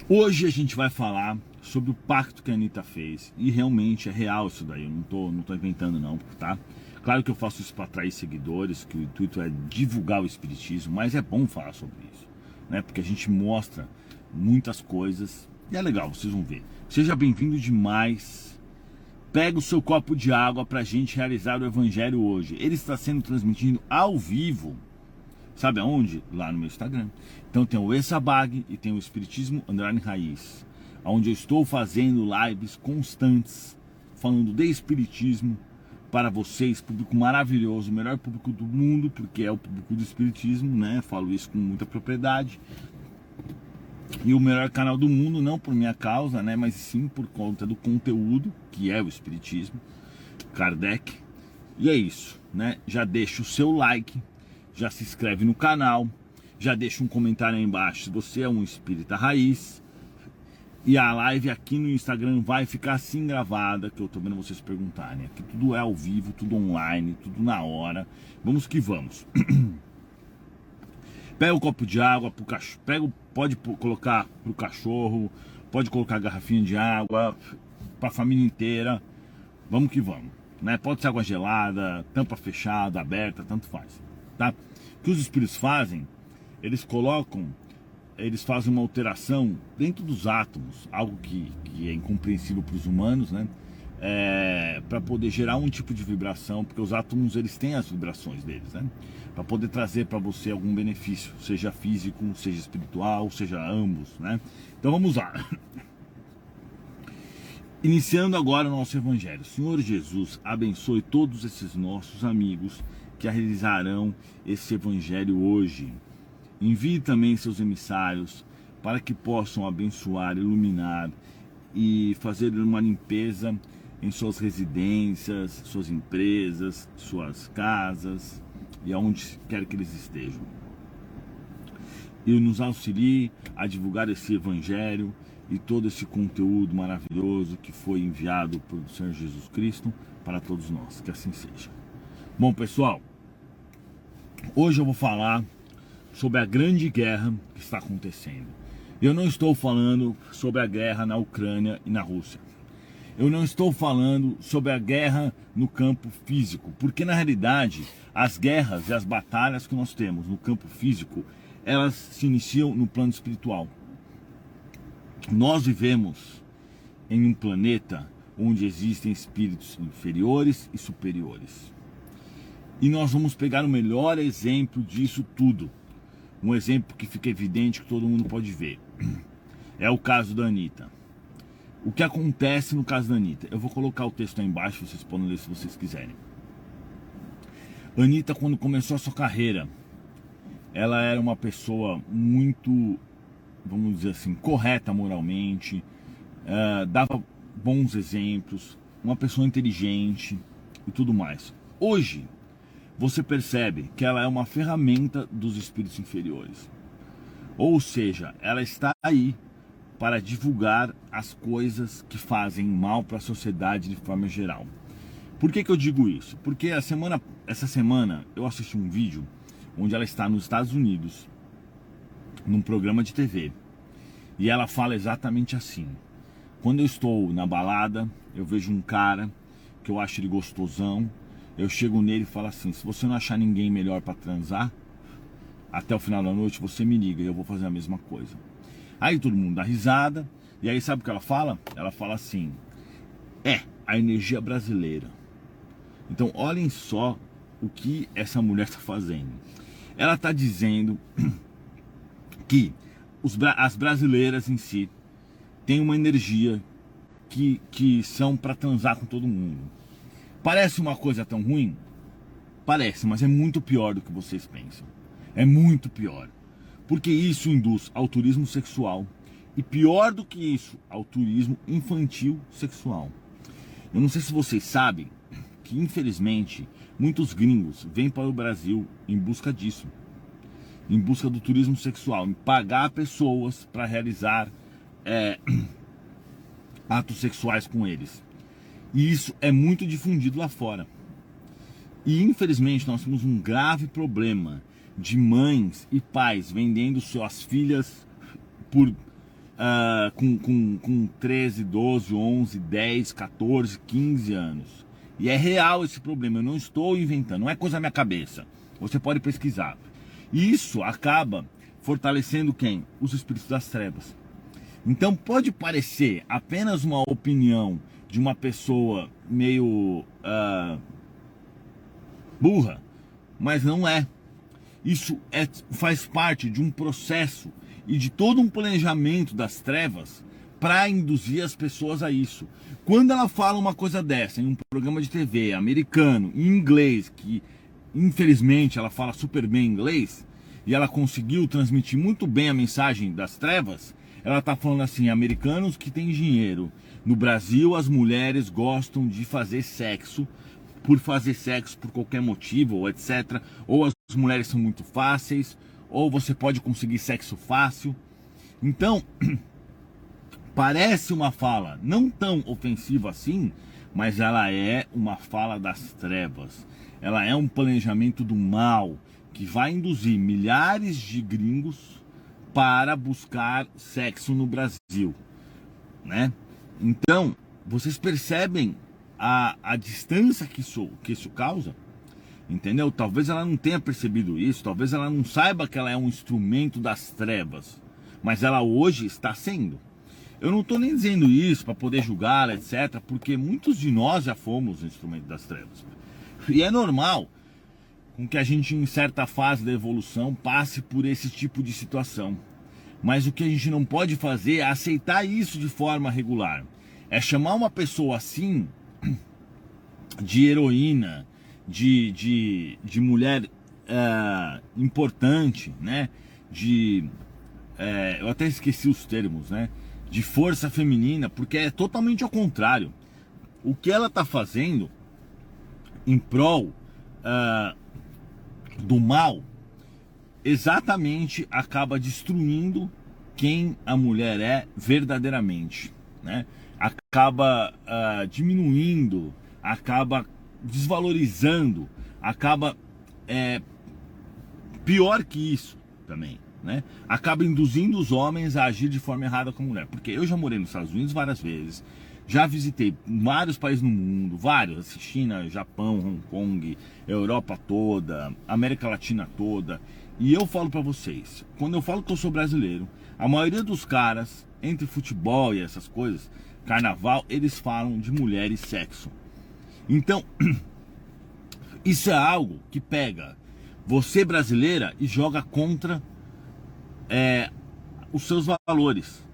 Hoje a gente vai falar sobre o pacto que a Anitta fez. E realmente é real isso daí, eu não tô inventando não, tá? Claro que eu faço isso para atrair seguidores, que o intuito é divulgar o espiritismo, mas é bom falar sobre isso, né? Porque a gente mostra muitas coisas e é legal, vocês vão ver. Seja bem-vindo demais. Pega o seu copo de água pra gente realizar o evangelho hoje. Ele está sendo transmitido ao vivo. Sabe aonde? Lá no meu Instagram. Então tem o Essabag e tem o Espiritismo Underline Raiz, onde eu estou fazendo lives constantes, falando de Espiritismo para vocês, público maravilhoso, o melhor público do mundo, porque é o público do Espiritismo, né? Falo isso com muita propriedade. E o melhor canal do mundo, não por minha causa, né? Mas sim por conta do conteúdo, que é o Espiritismo, Kardec. E é isso, né? Já deixa o seu like, já se inscreve no canal, já deixa um comentário aí embaixo se você é um espírita raiz. E a live aqui no Instagram vai ficar assim gravada, que eu tô vendo vocês perguntarem. Aqui tudo é ao vivo, tudo online, tudo na hora. Vamos que vamos. Pega o copo de água pro cachorro, pode colocar pro cachorro, pode colocar garrafinha de água pra família inteira. Vamos que vamos, né? Pode ser água gelada, tampa fechada, aberta, tanto faz, tá? O que os espíritos fazem? Eles fazem uma alteração dentro dos átomos, algo que é incompreensível para os humanos, né? Para poder gerar um tipo de vibração, porque os átomos eles têm as vibrações deles, né? Para poder trazer para você algum benefício, seja físico, seja espiritual, seja ambos, né? Então vamos lá. Iniciando agora o nosso evangelho. Senhor Jesus, abençoe todos esses nossos amigos que realizarão esse evangelho hoje. Envie também seus emissários para que possam abençoar, iluminar e fazer uma limpeza em suas residências, suas empresas, suas casas e aonde quer que eles estejam. E nos auxilie a divulgar esse evangelho e todo esse conteúdo maravilhoso que foi enviado pelo Senhor Jesus Cristo para todos nós, que assim seja. Bom, pessoal, hoje eu vou falar sobre a grande guerra que está acontecendo. Eu não estou falando sobre a guerra na Ucrânia e na Rússia. Eu não estou falando sobre a guerra no campo físico, porque na realidade as guerras e as batalhas que nós temos no campo físico, elas se iniciam no plano espiritual. Nós vivemos em um planeta onde existem espíritos inferiores e superiores. E nós vamos pegar o melhor exemplo disso tudo. Um exemplo que fica evidente, que todo mundo pode ver. É o caso da Anitta. O que acontece no caso da Anitta? Eu vou colocar o texto aí embaixo, vocês podem ler se vocês quiserem. A Anitta, quando começou a sua carreira, ela era uma pessoa muito, vamos dizer assim, correta moralmente, dava bons exemplos, uma pessoa inteligente e tudo mais. Hoje, você percebe que ela é uma ferramenta dos espíritos inferiores. Ou seja, ela está aí para divulgar as coisas que fazem mal para a sociedade de forma geral. Por que eu digo isso? Porque essa semana eu assisti um vídeo onde ela está nos Estados Unidos, num programa de TV. E ela fala exatamente assim: quando eu estou na balada, eu vejo um cara que eu acho ele gostosão, eu chego nele e falo assim: se você não achar ninguém melhor para transar, até o final da noite você me liga e eu vou fazer a mesma coisa. Aí todo mundo dá risada, e aí sabe o que ela fala? Ela fala assim: a energia brasileira. Então olhem só o que essa mulher está fazendo. Ela está dizendo que as brasileiras em si têm uma energia que são para transar com todo mundo. Parece uma coisa tão ruim? Parece, mas é muito pior do que vocês pensam. É muito pior. Porque isso induz ao turismo sexual. E pior do que isso, ao turismo infantil sexual. Eu não sei se vocês sabem que, infelizmente, muitos gringos vêm para o Brasil em busca disso. Em busca do turismo sexual. Em pagar pessoas para realizar atos sexuais com eles. E isso é muito difundido lá fora. E infelizmente nós temos um grave problema de mães e pais vendendo suas filhas por com 13, 12, 11, 10, 14, 15 anos. E é real esse problema, eu não estou inventando, não é coisa da minha cabeça. Você pode pesquisar. E isso acaba fortalecendo quem? Os espíritos das trevas. Então pode parecer apenas uma opinião de uma pessoa meio burra, mas não é. Isso faz parte de um processo e de todo um planejamento das trevas para induzir as pessoas a isso. Quando ela fala uma coisa dessa em um programa de TV americano, em inglês, que infelizmente ela fala super bem inglês, e ela conseguiu transmitir muito bem a mensagem das trevas, ela está falando assim: americanos que têm dinheiro. No Brasil, as mulheres gostam de fazer sexo por qualquer motivo, ou etc. Ou as mulheres são muito fáceis, ou você pode conseguir sexo fácil. Então, parece uma fala não tão ofensiva assim, mas ela é uma fala das trevas. Ela é um planejamento do mal que vai induzir milhares de gringos para buscar sexo no Brasil, né? Então, vocês percebem a distância que isso causa? Entendeu? Talvez ela não tenha percebido isso, talvez ela não saiba que ela é um instrumento das trevas, mas ela hoje está sendo. Eu não estou nem dizendo isso para poder julgá-la, etc., porque muitos de nós já fomos instrumento das trevas. E é normal com que a gente, em certa fase da evolução, passe por esse tipo de situação. Mas o que a gente não pode fazer é aceitar isso de forma regular. É chamar uma pessoa assim de heroína, de mulher importante, né? Eu até esqueci os termos, né? De força feminina, porque é totalmente ao contrário. O que ela está fazendo em prol do mal, exatamente acaba destruindo quem a mulher é verdadeiramente, né? Acaba diminuindo, acaba desvalorizando, acaba pior que isso também, né? Acaba induzindo os homens a agir de forma errada com a mulher. Porque eu já morei nos Estados Unidos várias vezes, já visitei vários países no mundo, vários, China, Japão, Hong Kong, Europa toda, América Latina toda. E eu falo pra vocês, quando eu falo que eu sou brasileiro, a maioria dos caras, entre futebol e essas coisas, carnaval, eles falam de mulher e sexo. Então, isso é algo que pega você brasileira e joga contra os seus valores.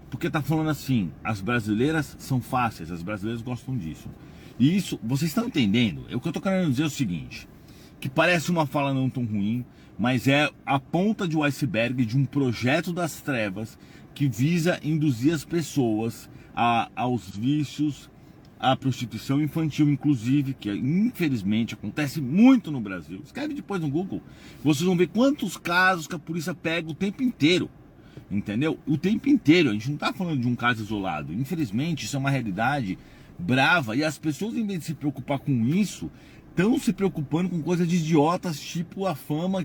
Porque tá falando assim, as brasileiras são fáceis, as brasileiras gostam disso. E isso, vocês estão entendendo? O que eu tô querendo dizer é o seguinte, que parece uma fala não tão ruim, mas é a ponta de um iceberg de um projeto das trevas que visa induzir as pessoas aos vícios, à prostituição infantil, inclusive, que infelizmente acontece muito no Brasil. Escreve depois no Google, vocês vão ver quantos casos que a polícia pega o tempo inteiro. Entendeu? O tempo inteiro, a gente não está falando de um caso isolado. Infelizmente, isso é uma realidade brava. E as pessoas, em vez de se preocupar com isso, estão se preocupando com coisas de idiotas, tipo a fama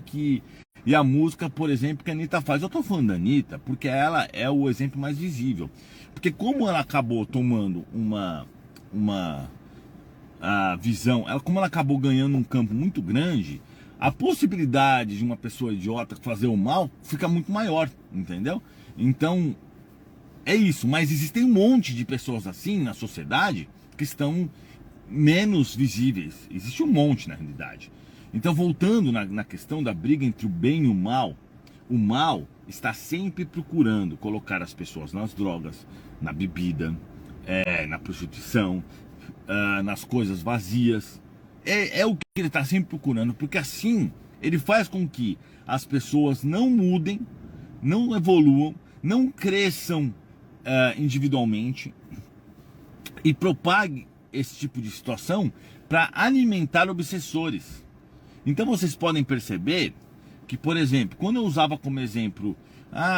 e a música, por exemplo, que a Anitta faz. Eu estou falando da Anitta porque ela é o exemplo mais visível. Porque como ela acabou tomando a visão, como ela acabou ganhando um campo muito grande, a possibilidade de uma pessoa idiota fazer o mal fica muito maior, entendeu? Então, é isso. Mas existem um monte de pessoas assim na sociedade que estão menos visíveis. Existe um monte na realidade. Então, voltando na questão da briga entre o bem e o mal está sempre procurando colocar as pessoas nas drogas, na bebida, na prostituição, nas coisas vazias. É o que ele está sempre procurando, porque assim ele faz com que as pessoas não mudem, não evoluam, não cresçam individualmente e propague esse tipo de situação para alimentar obsessores. Então vocês podem perceber que, por exemplo, quando eu usava como exemplo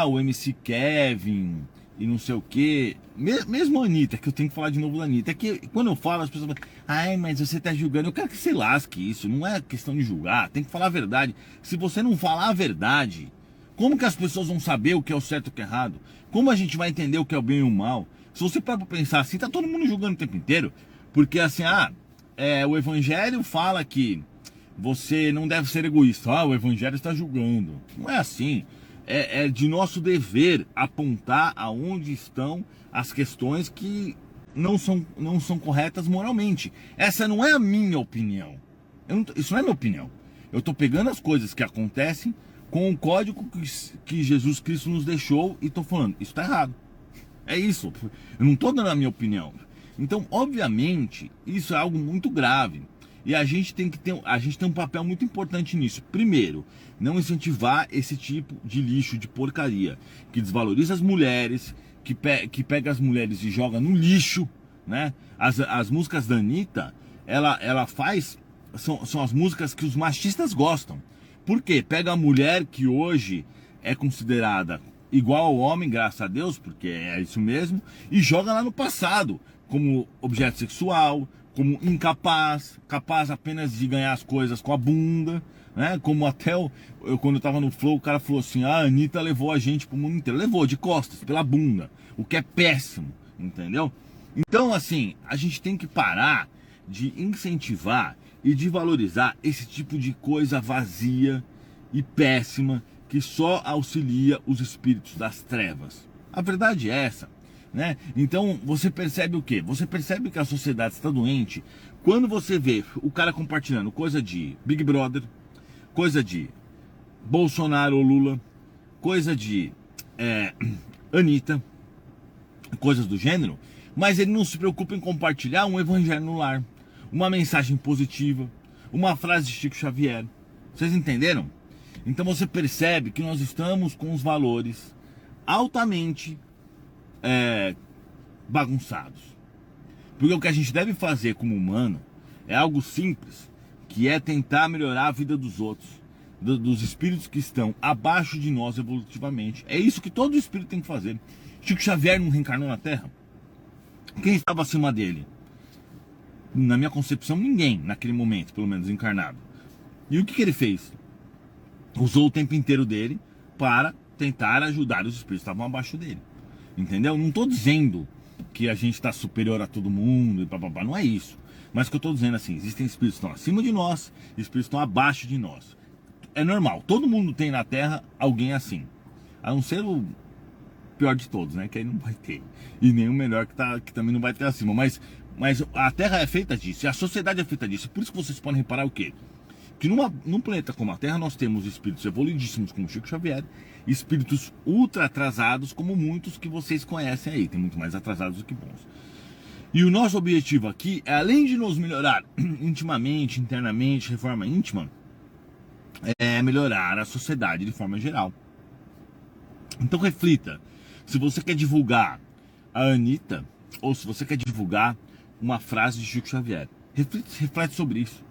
o MC Kevin e não sei o que, mesmo a Anitta, que eu tenho que falar de novo da Anitta, é que quando eu falo as pessoas falam, ai, mas você tá julgando. Eu quero que você lasque isso, não é questão de julgar, tem que falar a verdade. Se você não falar a verdade, Como que as pessoas vão saber o que é o certo e o que é errado? Como a gente vai entender o que é o bem e o mal? Se você parar pra pensar assim, tá todo mundo julgando o tempo inteiro. Porque assim, o evangelho fala que você não deve ser egoísta. O evangelho está julgando. Não é assim. É de nosso dever apontar aonde estão as questões que não são corretas moralmente. Essa não é a minha opinião. Isso não é minha opinião. Eu estou pegando as coisas que acontecem com o código que Jesus Cristo nos deixou e estou falando, isso está errado. É isso. Eu não estou dando a minha opinião. Então, obviamente, isso é algo muito grave. E a gente tem um papel muito importante nisso. Primeiro, não incentivar esse tipo de lixo, de porcaria, que desvaloriza as mulheres, que pega as mulheres e joga no lixo, né? As músicas da Anitta, ela faz, são as músicas que os machistas gostam. Por quê? Pega a mulher que hoje é considerada igual ao homem, graças a Deus, porque é isso mesmo, e joga lá no passado, como objeto sexual, como incapaz, capaz apenas de ganhar as coisas com a bunda, né? Como até quando eu tava no Flow, o cara falou assim, a Anitta levou a gente pro mundo inteiro. Levou de costas, pela bunda, o que é péssimo, entendeu? Então, assim, a gente tem que parar de incentivar e de valorizar esse tipo de coisa vazia e péssima que só auxilia os espíritos das trevas. A verdade é essa, né? Então você percebe o quê? Você percebe que a sociedade está doente quando você vê o cara compartilhando coisa de Big Brother, coisa de Bolsonaro ou Lula, coisa de Anitta, coisas do gênero, mas ele não se preocupa em compartilhar um evangelho no lar, uma mensagem positiva, uma frase de Chico Xavier. Vocês entenderam? Então você percebe que nós estamos com os valores altamente bagunçados. Porque o que a gente deve fazer como humano é algo simples, que é tentar melhorar a vida dos outros, dos espíritos que estão abaixo de nós evolutivamente. É isso que todo espírito tem que fazer. Chico Xavier não reencarnou na Terra? Quem estava acima dele? Na minha concepção, ninguém naquele momento, pelo menos encarnado. E o que ele fez? Usou o tempo inteiro dele para tentar ajudar os espíritos que estavam abaixo dele. Entendeu? Não estou dizendo que a gente está superior a todo mundo e blá, não é isso. Mas o que eu estou dizendo assim, existem espíritos que estão acima de nós e espíritos que estão abaixo de nós. É normal, todo mundo tem na Terra alguém assim. A não ser o pior de todos, né? Que aí não vai ter. E nem o melhor que também não vai ter acima. Mas a Terra é feita disso, e a sociedade é feita disso. Por isso que vocês podem reparar o quê? Que num planeta como a Terra nós temos espíritos evoluidíssimos como Chico Xavier, espíritos ultra atrasados como muitos que vocês conhecem aí, tem muito mais atrasados do que bons. E o nosso objetivo aqui é, além de nos melhorar intimamente, internamente, reforma íntima, é melhorar a sociedade de forma geral. Então reflita, se você quer divulgar a Anitta, ou se você quer divulgar uma frase de Chico Xavier, reflete sobre isso.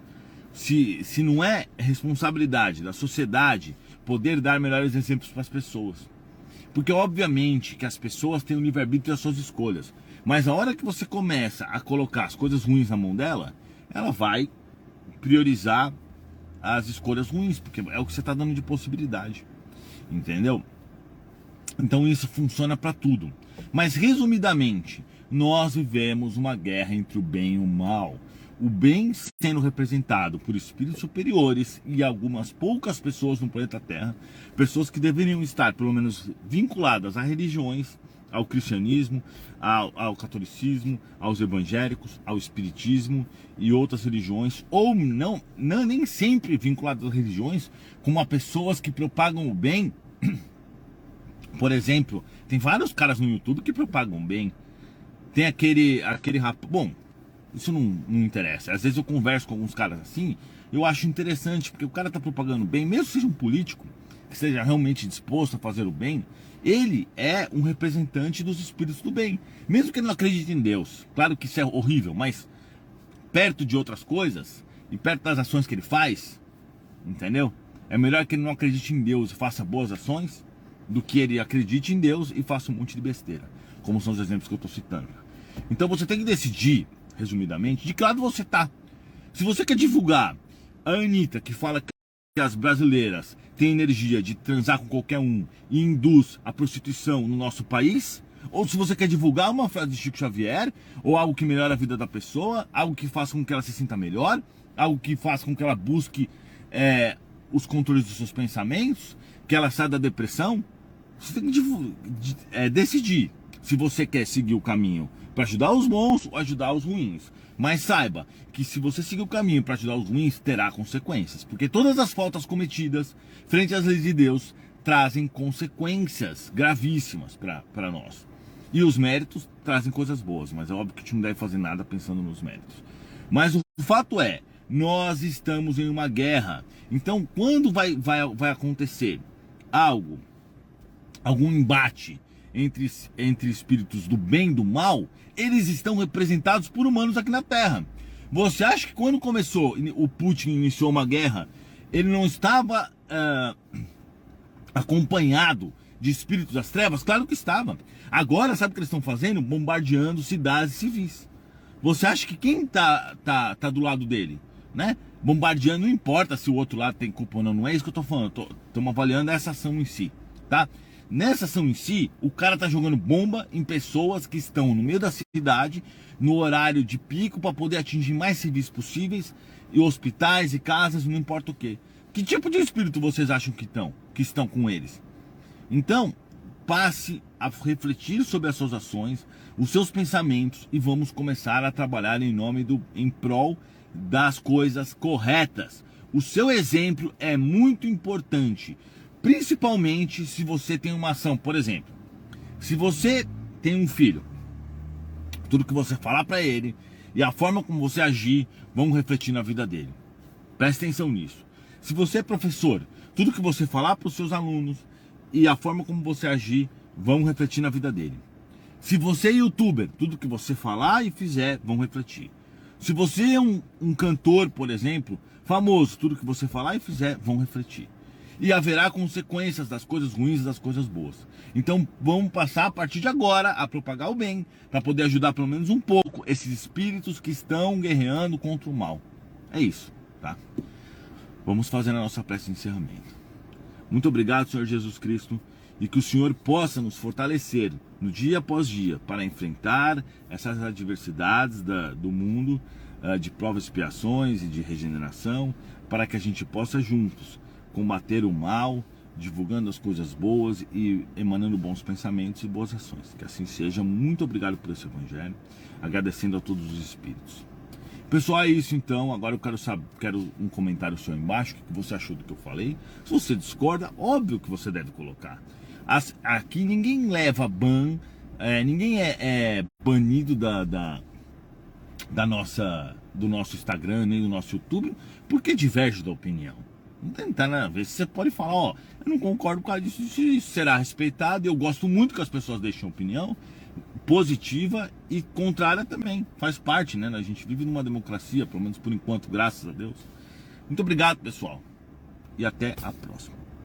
Se não é responsabilidade da sociedade poder dar melhores exemplos para as pessoas. Porque obviamente que as pessoas têm o livre-arbítrio e as suas escolhas. Mas a hora que você começa a colocar as coisas ruins na mão dela, ela vai priorizar as escolhas ruins, porque é o que você está dando de possibilidade. Entendeu? Então isso funciona para tudo. Mas resumidamente, nós vivemos uma guerra entre o bem e o mal. O bem sendo representado por espíritos superiores e algumas poucas pessoas no planeta Terra, pessoas que deveriam estar pelo menos vinculadas a religiões, ao cristianismo, ao catolicismo, aos evangélicos, ao espiritismo e outras religiões, ou não nem sempre vinculadas às religiões, como a pessoas que propagam o bem. Por exemplo, tem vários caras no YouTube que propagam bem. Tem aquele rapaz. Bom, isso não interessa. Às vezes eu converso com alguns caras assim, eu acho interessante, porque o cara tá propagando bem, mesmo que seja um político, que seja realmente disposto a fazer o bem, ele é um representante dos espíritos do bem. Mesmo que ele não acredite em Deus. Claro que isso é horrível, mas perto de outras coisas, e perto das ações que ele faz, entendeu? É melhor que ele não acredite em Deus e faça boas ações, do que ele acredite em Deus e faça um monte de besteira, como são os exemplos que eu estou citando. Então você tem que decidir, resumidamente, de que lado você tá. Se você quer divulgar a Anitta, que fala as brasileiras têm energia de transar com qualquer um e induz a prostituição no nosso país, ou se você quer divulgar uma frase de Chico Xavier, ou algo que melhora a vida da pessoa, algo que faça com que ela se sinta melhor, algo que faça com que ela busque os controles dos seus pensamentos, que ela saia da depressão, você tem que decidir se você quer seguir o caminho para ajudar os bons ou ajudar os ruins. Mas saiba que se você seguir o caminho para ajudar os ruins, terá consequências. Porque todas as faltas cometidas frente às leis de Deus trazem consequências gravíssimas para nós. E os méritos trazem coisas boas, mas é óbvio que a gente não deve fazer nada pensando nos méritos. Mas o fato é, nós estamos em uma guerra. Então, quando vai acontecer algum embate entre espíritos do bem e do mal, eles estão representados por humanos aqui na Terra. Você acha que quando o Putin iniciou uma guerra, ele não estava acompanhado de espíritos das trevas? Claro que estava. Agora, sabe o que eles estão fazendo? Bombardeando cidades civis. Você acha que quem tá do lado dele, né? Bombardeando, não importa se o outro lado tem culpa ou não, não é isso que eu tô falando. Estamos avaliando essa ação em si, tá? Nessa ação em si, o cara tá jogando bomba em pessoas que estão no meio da cidade, no horário de pico, para poder atingir mais civis possíveis, e hospitais e casas, não importa o quê. Que tipo de espírito vocês acham que estão com eles? Então, passe a refletir sobre as suas ações, os seus pensamentos, e vamos começar a trabalhar em prol das coisas corretas. O seu exemplo é muito importante. Principalmente se você tem uma ação, por exemplo, se você tem um filho, tudo que você falar para ele e a forma como você agir vão refletir na vida dele. Preste atenção nisso. Se você é professor, tudo que você falar para os seus alunos e a forma como você agir vão refletir na vida dele. Se você é youtuber, tudo que você falar e fizer vão refletir. Se você é um cantor, por exemplo, famoso, tudo que você falar e fizer vão refletir. E haverá consequências das coisas ruins e das coisas boas. Então vamos passar a partir de agora a propagar o bem, para poder ajudar pelo menos um pouco esses espíritos que estão guerreando contra o mal. É isso, tá? Vamos fazer a nossa prece de encerramento. Muito obrigado, Senhor Jesus Cristo, e que o Senhor possa nos fortalecer no dia após dia para enfrentar essas adversidades do mundo, de provas e expiações e de regeneração, para que a gente possa juntos combater o mal, divulgando as coisas boas e emanando bons pensamentos e boas ações. Que assim seja. Muito obrigado por esse evangelho, agradecendo a todos os espíritos. Pessoal, é isso então. Agora eu quero um comentário seu embaixo, o que você achou do que eu falei. Se você discorda, óbvio que você deve colocar. Aqui ninguém leva ban, ninguém é banido do nosso Instagram, nem do nosso YouTube, porque diverge da opinião. Não tem nada a ver. Você pode falar, ó, eu não concordo com isso, isso será respeitado. Eu gosto muito que as pessoas deixem opinião positiva e contrária também. Faz parte, né? A gente vive numa democracia, pelo menos por enquanto, graças a Deus. Muito obrigado, pessoal. E até a próxima.